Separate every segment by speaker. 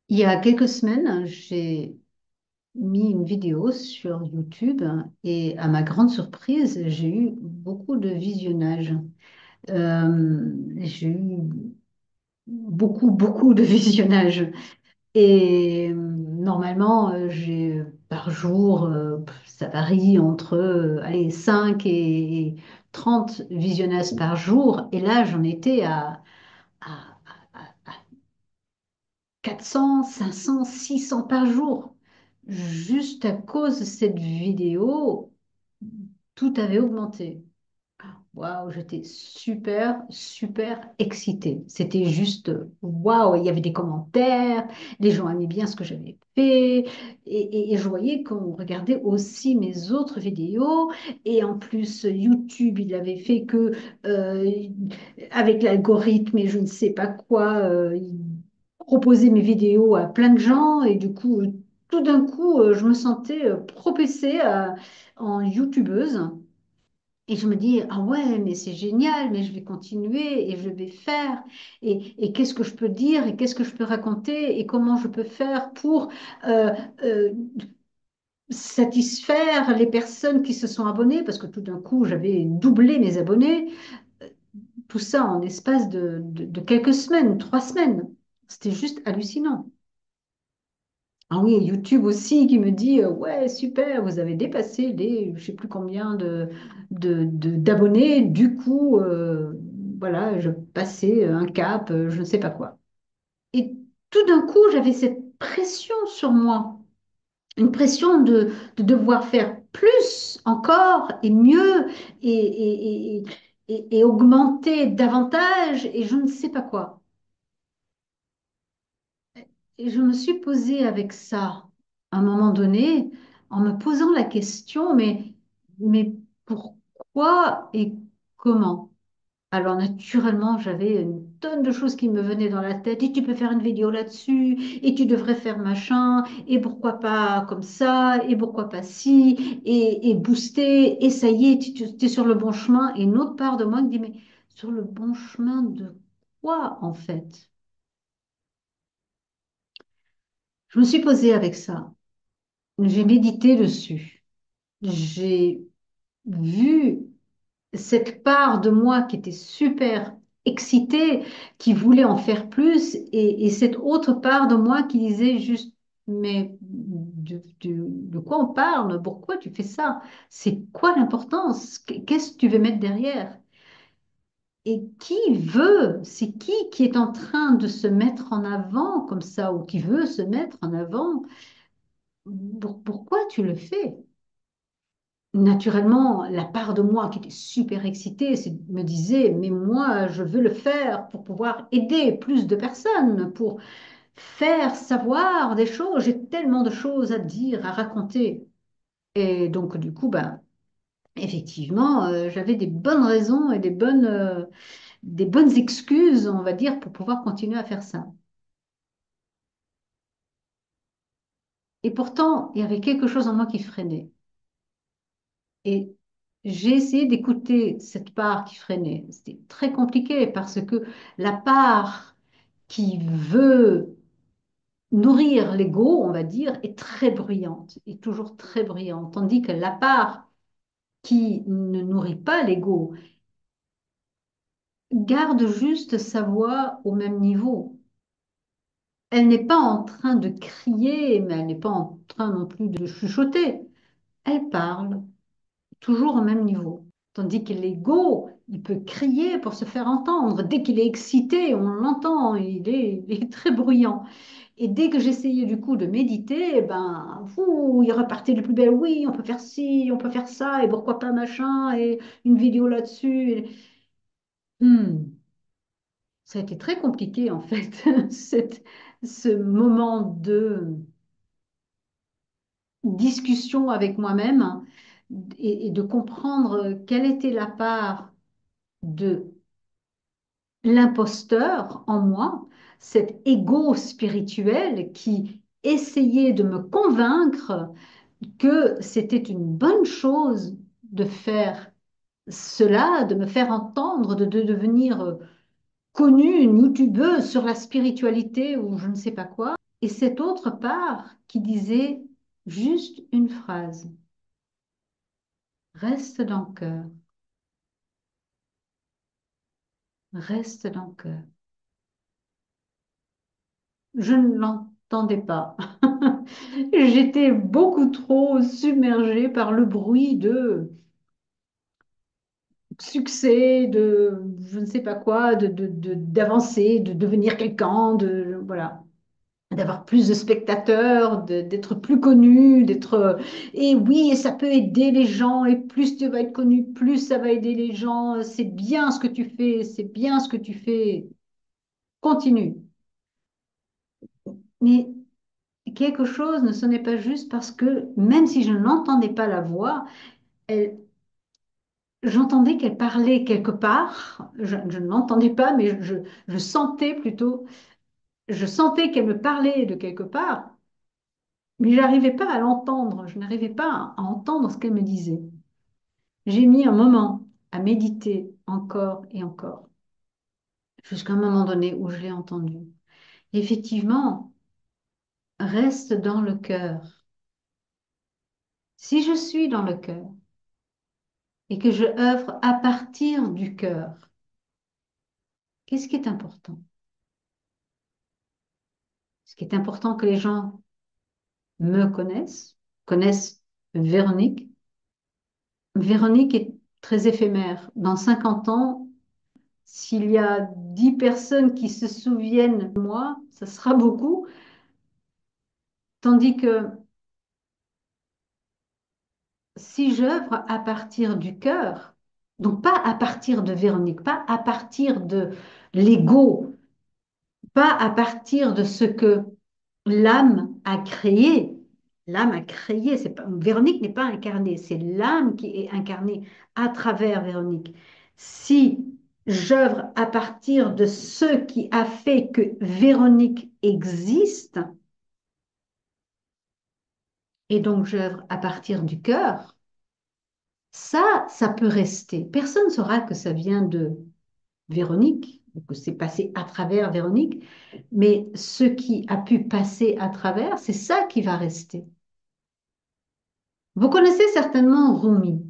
Speaker 1: Il y a quelques semaines, j'ai mis une vidéo sur YouTube et à ma grande surprise, j'ai eu beaucoup de visionnages. J'ai eu beaucoup de visionnages. Et normalement, j'ai par jour, ça varie entre allez, 5 et 30 visionnages par jour. Et là, j'en étais à 400, 500, 600 par jour. Juste à cause de cette vidéo, tout avait augmenté. Waouh, j'étais super excitée. C'était juste waouh, il y avait des commentaires, les gens aimaient bien ce que j'avais fait, et je voyais qu'on regardait aussi mes autres vidéos, et en plus YouTube, il avait fait que euh, avec l'algorithme et je ne sais pas quoi, il proposait mes vidéos à plein de gens, et du coup, tout d'un coup, je me sentais propulsée en YouTubeuse. Et je me dis, ah ouais, mais c'est génial, mais je vais continuer et je vais faire. Et qu'est-ce que je peux dire et qu'est-ce que je peux raconter et comment je peux faire pour euh, euh, satisfaire les personnes qui se sont abonnées, parce que tout d'un coup, j'avais doublé mes abonnés. Tout ça en espace de quelques semaines, 3 semaines. C'était juste hallucinant. Ah oui, et YouTube aussi qui me dit ouais, super, vous avez dépassé les je sais plus combien d'abonnés. Du coup, voilà, je passais un cap, je ne sais pas quoi. Et tout d'un coup, j'avais cette pression sur moi, une pression de devoir faire plus encore et mieux et augmenter davantage et je ne sais pas quoi. Et je me suis posée avec ça à un moment donné, en me posant la question, mais pourquoi et comment? Alors naturellement, j'avais une tonne de choses qui me venaient dans la tête. Et tu peux faire une vidéo là-dessus, et tu devrais faire machin, et pourquoi pas comme ça, et pourquoi pas ci, et booster, et ça y est, tu es sur le bon chemin. Et une autre part de moi me dit, mais sur le bon chemin de quoi en fait? Je me suis posée avec ça. J'ai médité dessus. J'ai vu cette part de moi qui était super excitée, qui voulait en faire plus, et cette autre part de moi qui disait juste, mais de quoi on parle? Pourquoi tu fais ça? C'est quoi l'importance? Qu'est-ce que tu veux mettre derrière? Et qui veut? C'est qui est en train de se mettre en avant comme ça, ou qui veut se mettre en avant? Pourquoi tu le fais? Naturellement, la part de moi qui était super excitée me disait, mais moi, je veux le faire pour pouvoir aider plus de personnes, pour faire savoir des choses. J'ai tellement de choses à dire, à raconter. Et donc, du coup, ben, effectivement, j'avais des bonnes raisons et des bonnes excuses, on va dire, pour pouvoir continuer à faire ça. Et pourtant, il y avait quelque chose en moi qui freinait. Et j'ai essayé d'écouter cette part qui freinait. C'était très compliqué parce que la part qui veut nourrir l'ego, on va dire, est très bruyante, est toujours très bruyante. Tandis que la part qui ne nourrit pas l'ego garde juste sa voix au même niveau. Elle n'est pas en train de crier, mais elle n'est pas en train non plus de chuchoter. Elle parle toujours au même niveau. Tandis que l'ego, il peut crier pour se faire entendre. Dès qu'il est excité, on l'entend, il est très bruyant. Et dès que j'essayais du coup de méditer, eh ben, fou, il repartait de plus belle. Oui, on peut faire ci, on peut faire ça, et pourquoi pas machin, et une vidéo là-dessus. Hmm, ça a été très compliqué en fait, ce moment de discussion avec moi-même et de comprendre quelle était la part de l'imposteur en moi, cet ego spirituel qui essayait de me convaincre que c'était une bonne chose de faire cela, de me faire entendre, de devenir connue, une youtubeuse sur la spiritualité ou je ne sais pas quoi. et cette autre part qui disait juste une phrase, reste dans le cœur, reste dans le cœur. Je ne l'entendais pas. J'étais beaucoup trop submergée par le bruit de succès, de je ne sais pas quoi, d'avancer, de devenir quelqu'un, voilà, d'avoir plus de spectateurs, d'être plus connu, et oui, et ça peut aider les gens, et plus tu vas être connu, plus ça va aider les gens. C'est bien ce que tu fais, c'est bien ce que tu fais. Continue. Mais quelque chose ne sonnait pas juste parce que même si je n'entendais pas la voix, elle, j'entendais qu'elle parlait quelque part. Je ne l'entendais pas, mais je sentais plutôt, je sentais qu'elle me parlait de quelque part, mais je n'arrivais pas à l'entendre. Je n'arrivais pas à entendre ce qu'elle me disait. J'ai mis un moment à méditer encore et encore, jusqu'à un moment donné où je l'ai entendu. Effectivement, reste dans le cœur. Si je suis dans le cœur et que je œuvre à partir du cœur, qu'est-ce qui est important? Ce qui est important que les gens me connaissent, connaissent Véronique. Véronique est très éphémère. Dans 50 ans, s'il y a 10 personnes qui se souviennent de moi, ça sera beaucoup. Tandis que si j'œuvre à partir du cœur, donc pas à partir de Véronique, pas à partir de l'ego, pas à partir de ce que l'âme a créé. L'âme a créé, c'est pas, Véronique n'est pas incarnée, c'est l'âme qui est incarnée à travers Véronique. Si j'œuvre à partir de ce qui a fait que Véronique existe, et donc j'œuvre à partir du cœur, ça peut rester. Personne ne saura que ça vient de Véronique, que c'est passé à travers Véronique, mais ce qui a pu passer à travers, c'est ça qui va rester. Vous connaissez certainement Rumi.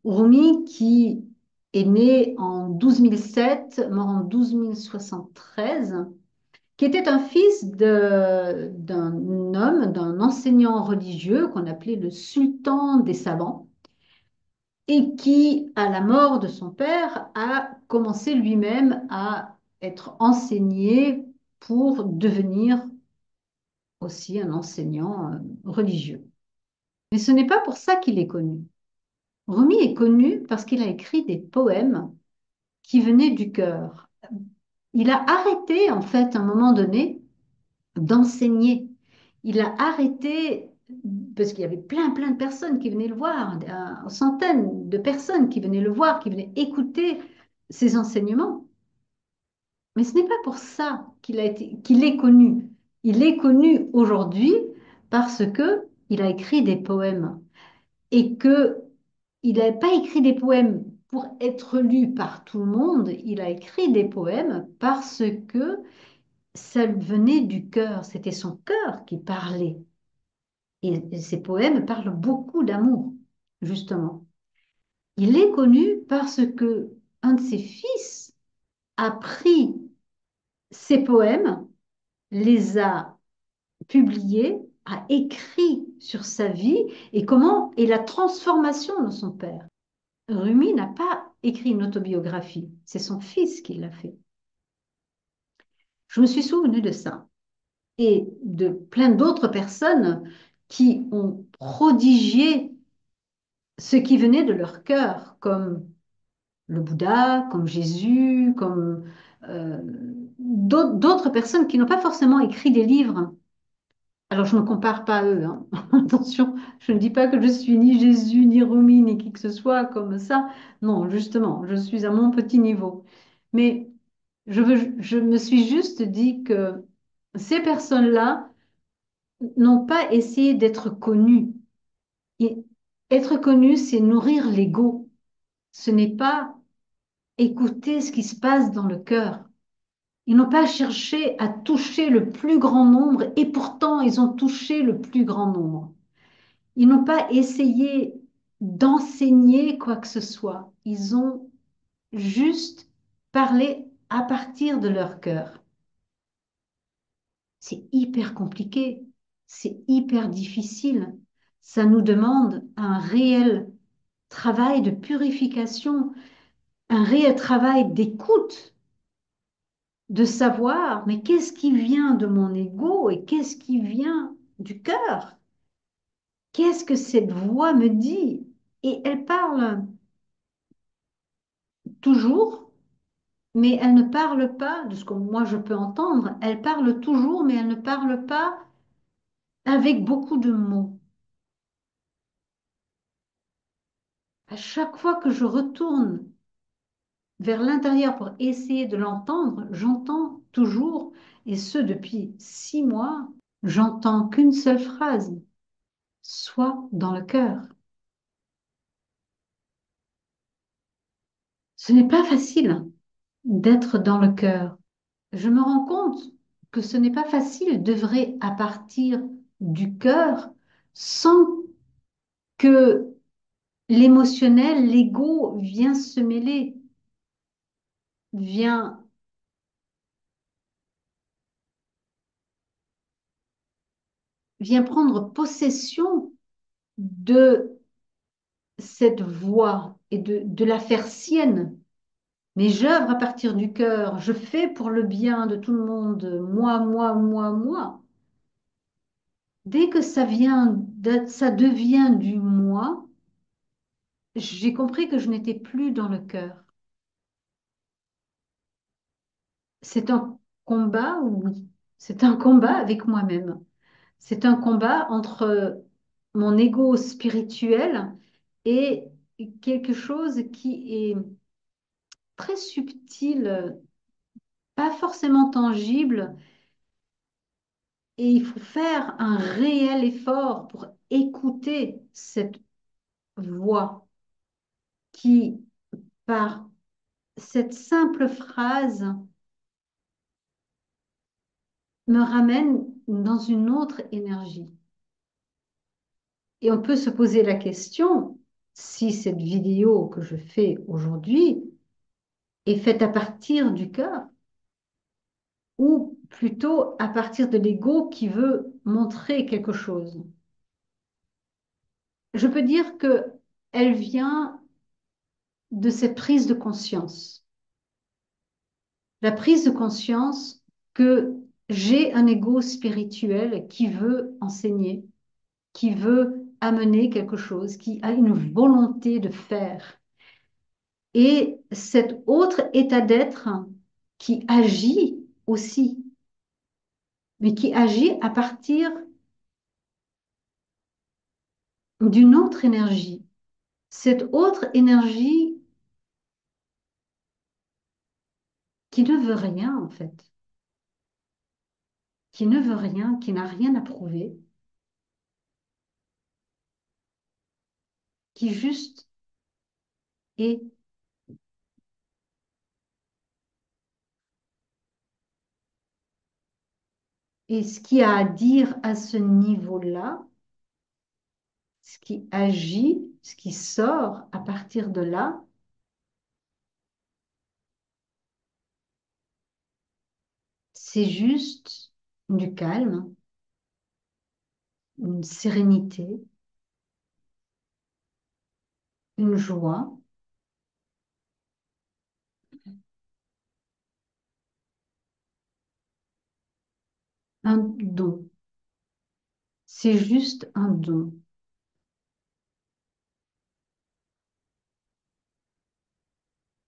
Speaker 1: Rumi qui est né en 12 007, mort en 12 073, qui était un fils d'un homme, d'un enseignant religieux qu'on appelait le sultan des savants, et qui, à la mort de son père, a commencé lui-même à être enseigné pour devenir aussi un enseignant religieux. Mais ce n'est pas pour ça qu'il est connu. Rumi est connu parce qu'il a écrit des poèmes qui venaient du cœur. Il a arrêté, en fait, à un moment donné, d'enseigner. Il a arrêté, parce qu'il y avait plein de personnes qui venaient le voir, centaines de personnes qui venaient le voir, qui venaient écouter ses enseignements. Mais ce n'est pas pour ça qu'il est connu. Il est connu aujourd'hui parce que il a écrit des poèmes et que il n'a pas écrit des poèmes pour être lu par tout le monde. Il a écrit des poèmes parce que ça venait du cœur. C'était son cœur qui parlait. Et ces poèmes parlent beaucoup d'amour, justement. Il est connu parce que un de ses fils a pris ces poèmes, les a publiés, a écrit sur sa vie et comment et la transformation de son père. Rumi n'a pas écrit une autobiographie, c'est son fils qui l'a fait. Je me suis souvenu de ça et de plein d'autres personnes qui ont prodigué ce qui venait de leur cœur, comme le Bouddha, comme Jésus, comme d'autres personnes qui n'ont pas forcément écrit des livres. Alors, je ne me compare pas à eux, hein. Attention, je ne dis pas que je suis ni Jésus, ni Rumi, ni qui que ce soit comme ça. Non, justement, je suis à mon petit niveau. Mais je me suis juste dit que ces personnes-là n'ont pas essayé d'être connues. Et être connu, c'est nourrir l'ego. Ce n'est pas écouter ce qui se passe dans le cœur. Ils n'ont pas cherché à toucher le plus grand nombre et pourtant ils ont touché le plus grand nombre. Ils n'ont pas essayé d'enseigner quoi que ce soit. Ils ont juste parlé à partir de leur cœur. C'est hyper compliqué, c'est hyper difficile. Ça nous demande un réel travail de purification, un réel travail d'écoute, de savoir, mais qu'est-ce qui vient de mon ego et qu'est-ce qui vient du cœur? Qu'est-ce que cette voix me dit? Et elle parle toujours, mais elle ne parle pas, de ce que moi je peux entendre, elle parle toujours, mais elle ne parle pas avec beaucoup de mots. À chaque fois que je retourne vers l'intérieur pour essayer de l'entendre, j'entends toujours, et ce depuis 6 mois, j'entends qu'une seule phrase, sois dans le cœur. Ce n'est pas facile d'être dans le cœur. Je me rends compte que ce n'est pas facile d'œuvrer à partir du cœur sans que l'émotionnel, l'ego vient se mêler, vient, vient prendre possession de cette voix et de la faire sienne. Mais j'œuvre à partir du cœur, je fais pour le bien de tout le monde, moi, moi, moi, moi. Dès que ça devient du moi, j'ai compris que je n'étais plus dans le cœur. C'est un combat, oui. C'est un combat avec moi-même. C'est un combat entre mon ego spirituel et quelque chose qui est très subtil, pas forcément tangible, et il faut faire un réel effort pour écouter cette voix qui, par cette simple phrase, me ramène dans une autre énergie. Et on peut se poser la question, si cette vidéo que je fais aujourd'hui est faite à partir du cœur ou plutôt à partir de l'ego qui veut montrer quelque chose. Je peux dire que elle vient de cette prise de conscience. La prise de conscience que j'ai un ego spirituel qui veut enseigner, qui veut amener quelque chose, qui a une volonté de faire. Et cet autre état d'être qui agit aussi, mais qui agit à partir d'une autre énergie. Cette autre énergie qui ne veut rien en fait, qui ne veut rien, qui n'a rien à prouver, qui juste est. Et ce qui a à dire à ce niveau-là, ce qui agit, ce qui sort à partir de là, c'est juste du calme, une sérénité, une joie, un don. C'est juste un don.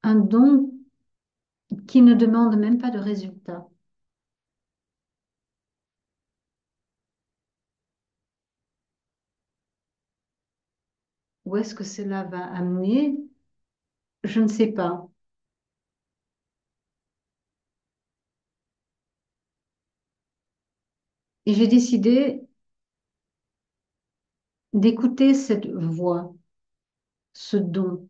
Speaker 1: Un don qui ne demande même pas de résultat. Où est-ce que cela va amener? Je ne sais pas. Et j'ai décidé d'écouter cette voix, ce don.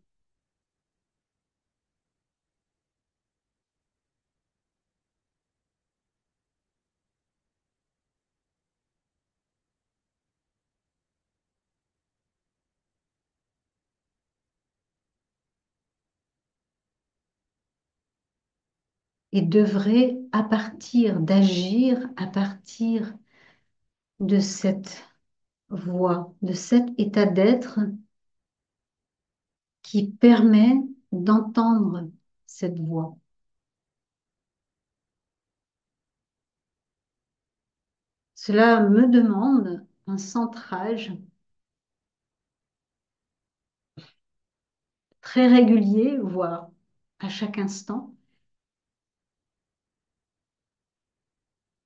Speaker 1: et devrait, à partir d'agir, à partir de cette voix, de cet état d'être qui permet d'entendre cette voix. Cela me demande un centrage très régulier, voire à chaque instant,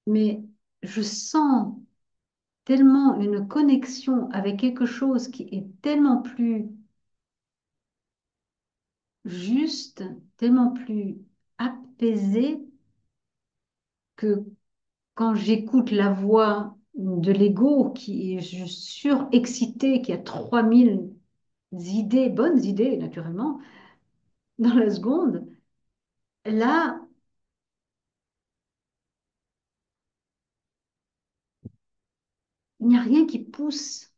Speaker 1: mais je sens tellement une connexion avec quelque chose qui est tellement plus juste, tellement plus apaisé que quand j'écoute la voix de l'ego qui est juste surexcité, qui a 3000 idées, bonnes idées naturellement, dans la seconde, là, il n'y a rien qui pousse.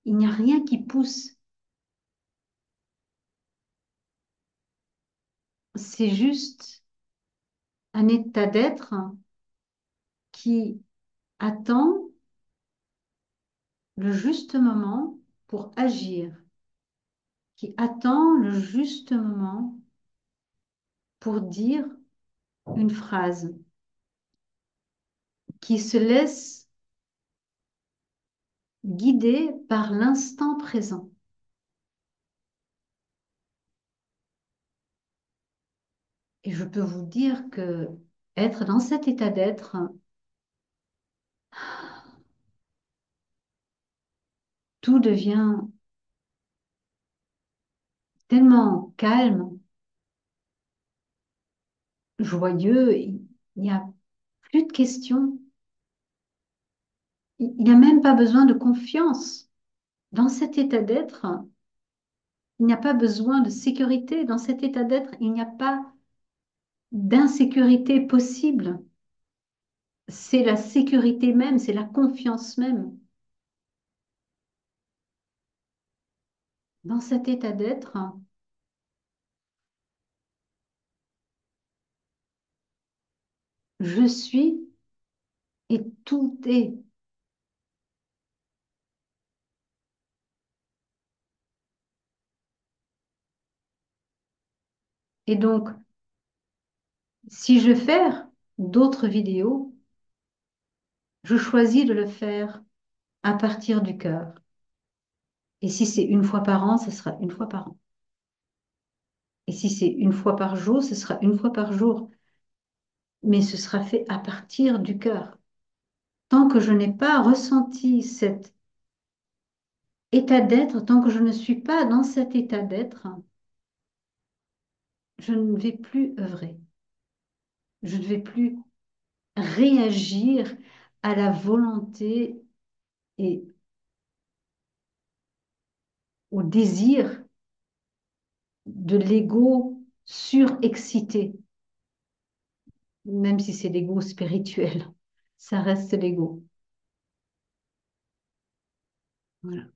Speaker 1: Il n'y a rien qui pousse. C'est juste un état d'être qui attend le juste moment pour agir, qui attend le juste moment pour dire une phrase, qui se laisse guider par l'instant présent. Et je peux vous dire que être dans cet état d'être, tout devient tellement calme, joyeux, il n'y a plus de questions, il n'y a même pas besoin de confiance. Dans cet état d'être, il n'y a pas besoin de sécurité. Dans cet état d'être, il n'y a pas d'insécurité possible. C'est la sécurité même, c'est la confiance même. Dans cet état d'être, je suis et tout est. Et donc, si je veux faire d'autres vidéos, je choisis de le faire à partir du cœur. Et si c'est une fois par an, ce sera une fois par an. Et si c'est une fois par jour, ce sera une fois par jour. Mais ce sera fait à partir du cœur. Tant que je n'ai pas ressenti cet état d'être, tant que je ne suis pas dans cet état d'être, je ne vais plus œuvrer. Je ne vais plus réagir à la volonté et au désir de l'ego surexcité, même si c'est l'ego spirituel. Ça reste l'ego. Voilà.